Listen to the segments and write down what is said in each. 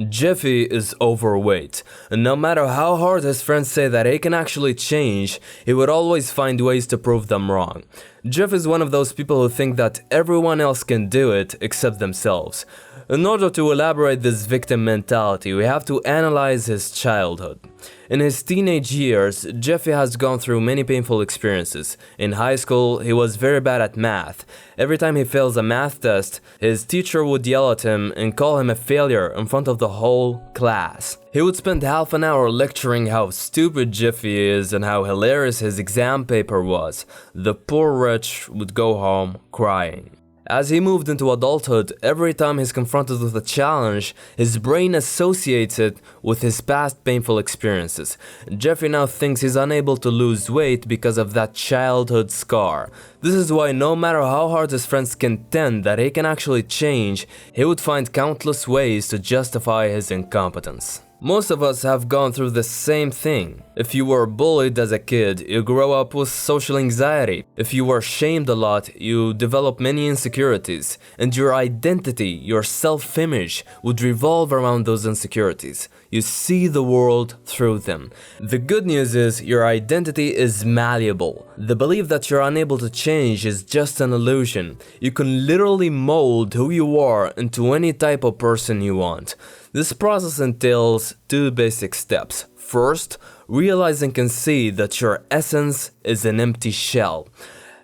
Jeffy is overweight, and no matter how hard his friends say that he can actually change, he would always find ways to prove them wrong. Jeff is one of those people who think that everyone else can do it except themselves. In order to elaborate this victim mentality, we have to analyze his childhood. In his teenage years, Jeffy has gone through many painful experiences. In high school, he was very bad at math. Every time he fails a math test, his teacher would yell at him and call him a failure in front of the whole class. He would spend half an hour lecturing how stupid Jeffy is and how hilarious his exam paper was. The poor wretch would go home crying. As he moved into adulthood, every time he's confronted with a challenge, his brain associates it with his past painful experiences. Jeffy now thinks he's unable to lose weight because of that childhood scar. This is why no matter how hard his friends contend that he can actually change, he would find countless ways to justify his incompetence. Most of us have gone through the same thing. If you were bullied as a kid, you grow up with social anxiety. If you were shamed a lot, you develop many insecurities. And your identity, your self-image, would revolve around those insecurities. You see the world through them. The good news is your identity is malleable. The belief that you're unable to change is just an illusion. You can literally mold who you are into any type of person you want. This process entails two basic steps. First, realize and concede that your essence is an empty shell.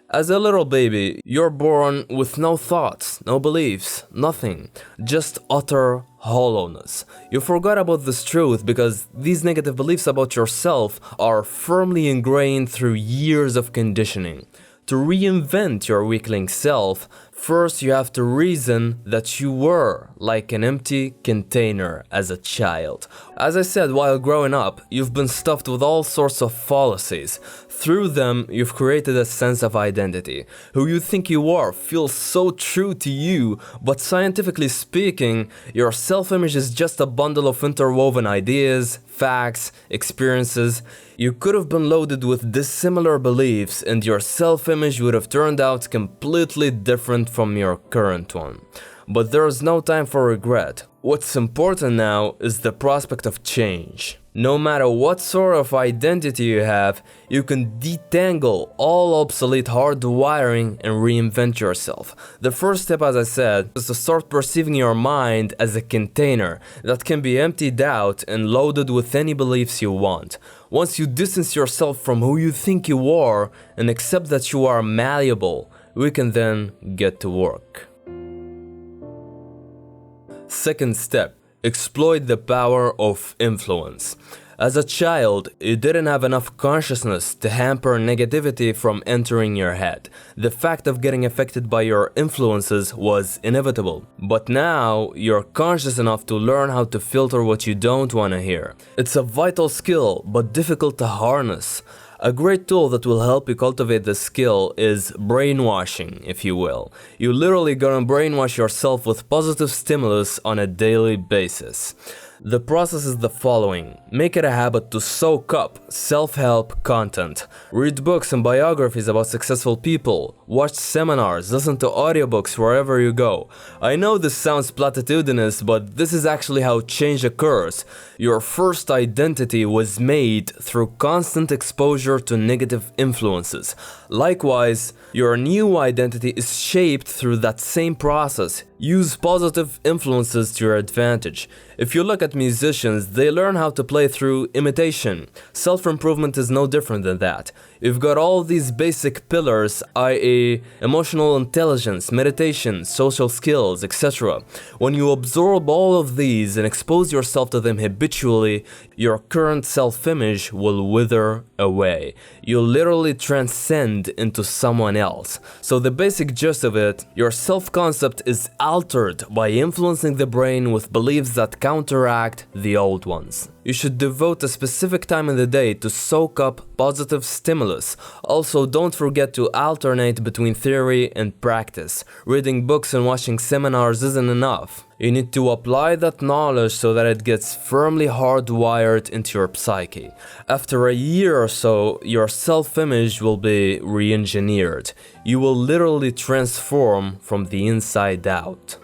As a little baby, you're born with no thoughts, no beliefs, nothing, just utter hollowness. You forgot about this truth because these negative beliefs about yourself are firmly ingrained through years of conditioning. To reinvent your weakling self, first you have to reason that you were like an empty container as a child. As I said, while growing up, you've been stuffed with all sorts of fallacies. Through them, you've created a sense of identity. Who you think you are feels so true to you, but scientifically speaking, your self-image is just a bundle of interwoven ideas, facts, experiences. You could have been loaded with dissimilar beliefs and your self-image would have turned out completely different from your current one. But there is no time for regret. What's important now is the prospect of change. No matter what sort of identity you have, you can detangle all obsolete hardwiring and reinvent yourself. The first step, as I said, is to start perceiving your mind as a container that can be emptied out and loaded with any beliefs you want. Once you distance yourself from who you think you are and accept that you are malleable, we can then get to work. Second step, exploit the power of influence. As a child, you didn't have enough consciousness to hamper negativity from entering your head. The fact of getting affected by your influences was inevitable. But now, you're conscious enough to learn how to filter what you don't want to hear. It's a vital skill, but difficult to harness. A great tool that will help you cultivate this skill is brainwashing, if you will. You literally gonna brainwash yourself with positive stimulus on a daily basis. The process is the following. Make it a habit to soak up self-help content. Read books and biographies about successful people. Watch seminars, listen to audiobooks wherever you go. I know this sounds platitudinous, but this is actually how change occurs. Your first identity was made through constant exposure to negative influences. Likewise, your new identity is shaped through that same process. Use positive influences to your advantage. If you look at musicians, they learn how to play through imitation. Self-improvement is no different than that. You've got all these basic pillars, i.e. emotional intelligence, meditation, social skills, etc. When you absorb all of these and expose yourself to them habitually, your current self-image will wither away. You'll literally transcend into someone else. So the basic gist of it, your self-concept is altered by influencing the brain with beliefs that counteract the old ones. You should devote a specific time in the day to soak up positive stimulus. Also, don't forget to alternate between theory and practice. Reading books and watching seminars isn't enough. You need to apply that knowledge so that it gets firmly hardwired into your psyche. After a year or so, your self-image will be re-engineered. You will literally transform from the inside out.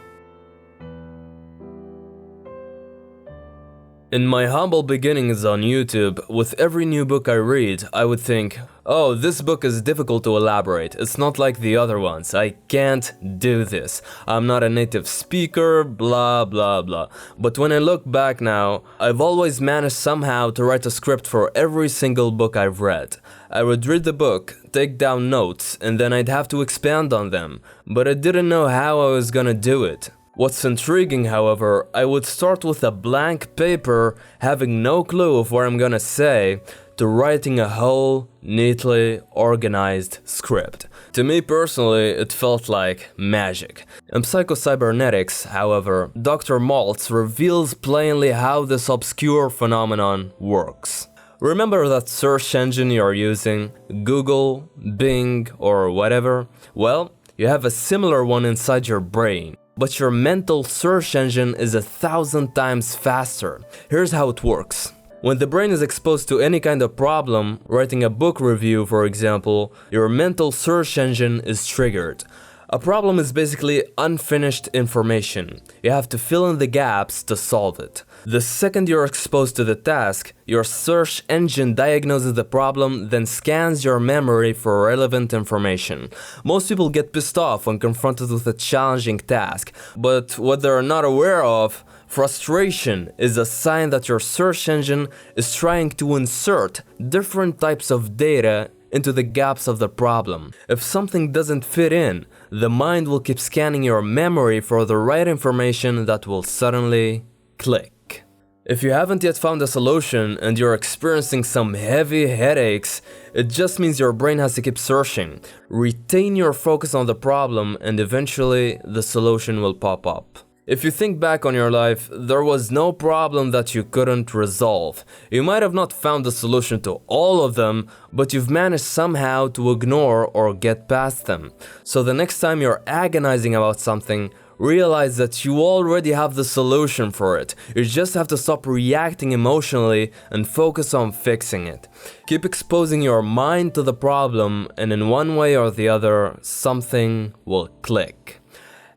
In my humble beginnings on YouTube, with every new book I read, I would think, oh, this book is difficult to elaborate, it's not like the other ones, I can't do this, I'm not a native speaker, blah blah blah. But when I look back now, I've always managed somehow to write a script for every single book I've read. I would read the book, take down notes, and then I'd have to expand on them, but I didn't know how I was gonna do it. What's intriguing, however, I would start with a blank paper, having no clue of what I'm gonna say, to writing a whole, neatly organized script. To me personally, it felt like magic. In Psycho-Cybernetics, however, Dr. Maltz reveals plainly how this obscure phenomenon works. Remember that search engine you're using, Google, Bing, or whatever? Well, you have a similar one inside your brain. But your mental search engine is 1,000 times faster. Here's how it works. When the brain is exposed to any kind of problem, writing a book review for example, your mental search engine is triggered. A problem is basically unfinished information. You have to fill in the gaps to solve it. The second you're exposed to the task, your search engine diagnoses the problem, then scans your memory for relevant information. Most people get pissed off when confronted with a challenging task, but what they're not aware of, frustration is a sign that your search engine is trying to insert different types of data into the gaps of the problem. If something doesn't fit in, the mind will keep scanning your memory for the right information that will suddenly click. If you haven't yet found a solution and you're experiencing some heavy headaches, it just means your brain has to keep searching. Retain your focus on the problem and eventually the solution will pop up. If you think back on your life, there was no problem that you couldn't resolve. You might have not found the solution to all of them, but you've managed somehow to ignore or get past them. So the next time you're agonizing about something, realize that you already have the solution for it. You just have to stop reacting emotionally and focus on fixing it. Keep exposing your mind to the problem, and in one way or the other, something will click.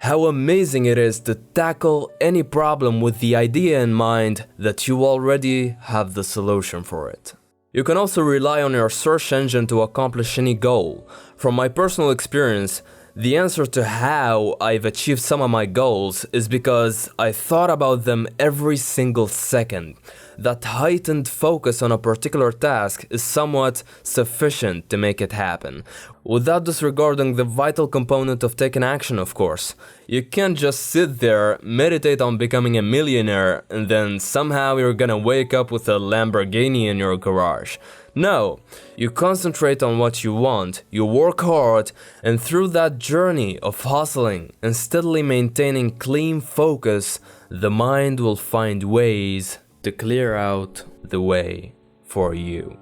How amazing it is to tackle any problem with the idea in mind that you already have the solution for it. You can also rely on your search engine to accomplish any goal. From my personal experience, the answer to how I've achieved some of my goals is because I thought about them every single second. That heightened focus on a particular task is somewhat sufficient to make it happen, without disregarding the vital component of taking action, of course. You can't just sit there, meditate on becoming a millionaire, and then somehow you're gonna wake up with a Lamborghini in your garage. No, you concentrate on what you want, you work hard, and through that journey of hustling and steadily maintaining clean focus, the mind will find ways to clear out the way for you.